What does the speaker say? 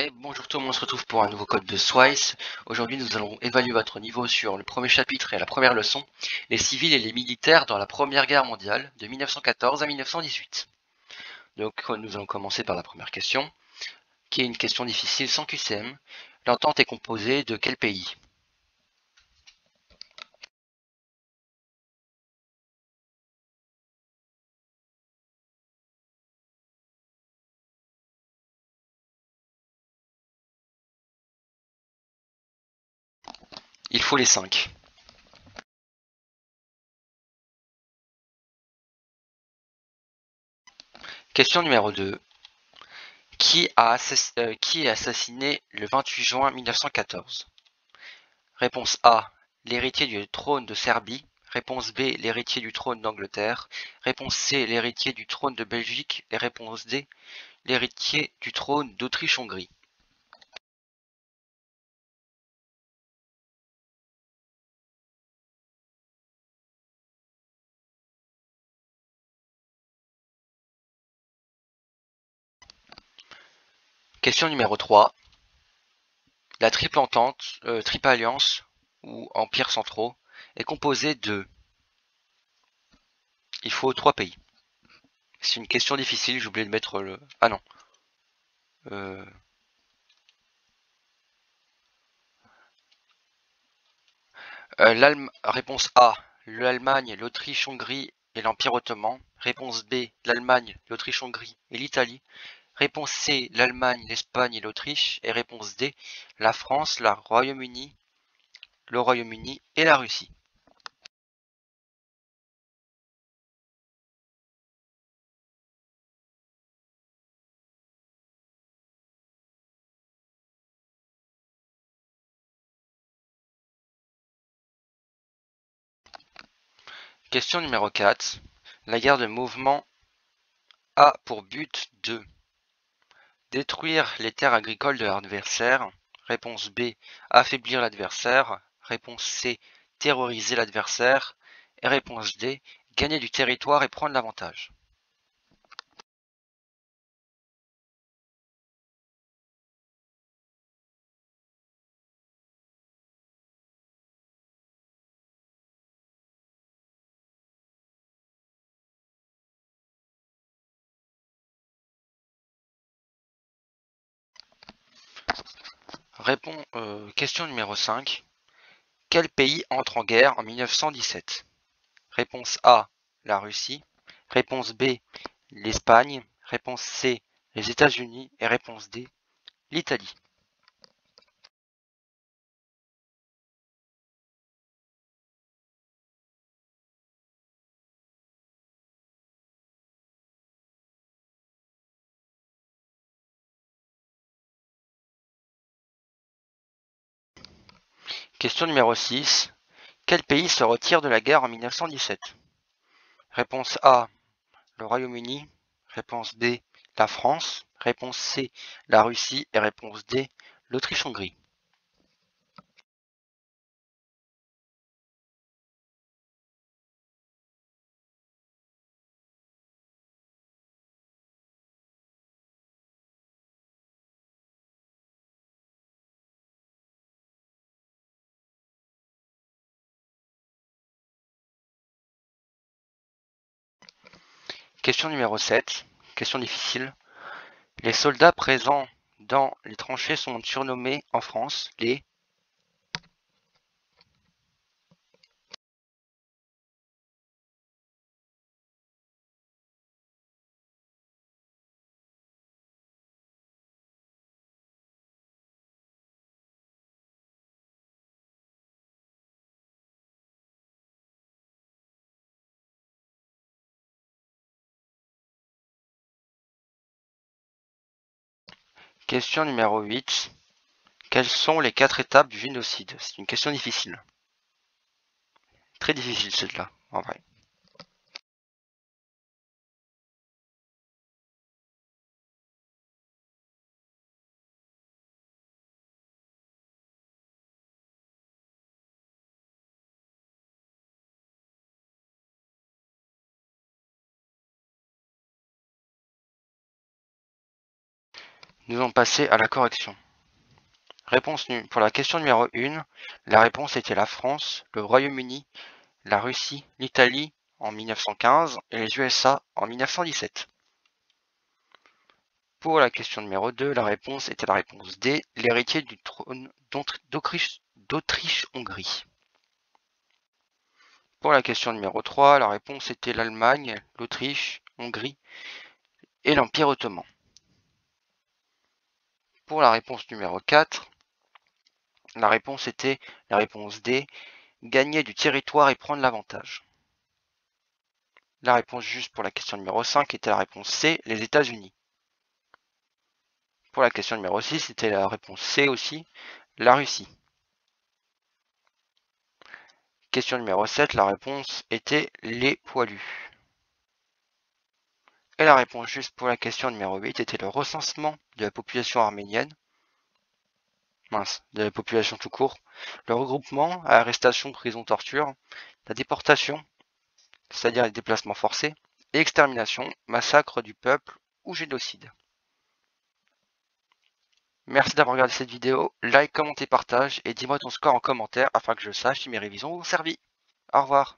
Et bonjour tout le monde, on se retrouve pour un nouveau code de Swice. Aujourd'hui nous allons évaluer votre niveau sur le premier chapitre et la première leçon, les civils et les militaires dans la Première Guerre mondiale de 1914 à 1918. Donc nous allons commencer par la première question, qui est une question difficile sans QCM. L'entente est composée de quel pays? Il faut les 5. Question numéro 2. Qui a assassiné le 28 juin 1914? Réponse A, l'héritier du trône de Serbie. Réponse B, l'héritier du trône d'Angleterre. Réponse C, l'héritier du trône de Belgique. Et réponse D, l'héritier du trône d'Autriche-Hongrie. Question numéro 3. La triple entente, triple alliance, ou empires centraux, est composée de... Il faut 3 pays. C'est une question difficile, j'ai oublié de mettre le... Ah non. Réponse A, l'Allemagne, l'Autriche-Hongrie et l'Empire ottoman. Réponse B, l'Allemagne, l'Autriche-Hongrie et l'Italie. Réponse C, l'Allemagne, l'Espagne et l'Autriche. Et réponse D, la France, le Royaume-Uni et la Russie. Question numéro 4. La guerre de mouvement a pour but de détruire les terres agricoles de l'adversaire. Réponse B, affaiblir l'adversaire. Réponse C, terroriser l'adversaire. Et réponse D, gagner du territoire et prendre l'avantage. Question numéro 5. Quel pays entre en guerre en 1917? Réponse A, la Russie. Réponse B, l'Espagne. Réponse C, les États-Unis. Et réponse D, l'Italie. Question numéro 6. Quel pays se retire de la guerre en 1917? Réponse A, le Royaume-Uni. Réponse B, la France. Réponse C, la Russie. Et réponse D, l'Autriche-Hongrie. Question numéro 7. Question difficile. Les soldats présents dans les tranchées sont surnommés en France les... Question numéro 8. Quelles sont les 4 étapes du génocide? C'est une question difficile. Très difficile celle-là, en vrai. Nous allons passer à la correction. Pour la question numéro 1, la réponse était la France, le Royaume-Uni, la Russie, l'Italie en 1915 et les USA en 1917. Pour la question numéro 2, la réponse était la réponse D, l'héritier du trône d'Autriche-Hongrie. Pour la question numéro 3, la réponse était l'Allemagne, l'Autriche, Hongrie et l'Empire ottoman. Pour la réponse numéro 4, la réponse était la réponse D, gagner du territoire et prendre l'avantage. La réponse juste pour la question numéro 5 était la réponse C, les États-Unis. Pour la question numéro 6, c'était la réponse C aussi, la Russie. Question numéro 7, la réponse était les poilus. Et la réponse juste pour la question numéro 8 était le recensement de la population arménienne. De la population tout court. Le regroupement, arrestation, prison, torture. La déportation, c'est-à-dire les déplacements forcés. Et extermination, massacre du peuple ou génocide. Merci d'avoir regardé cette vidéo. Like, commentez, partage et dis-moi ton score en commentaire afin que je sache si mes révisions vous ont servi. Au revoir.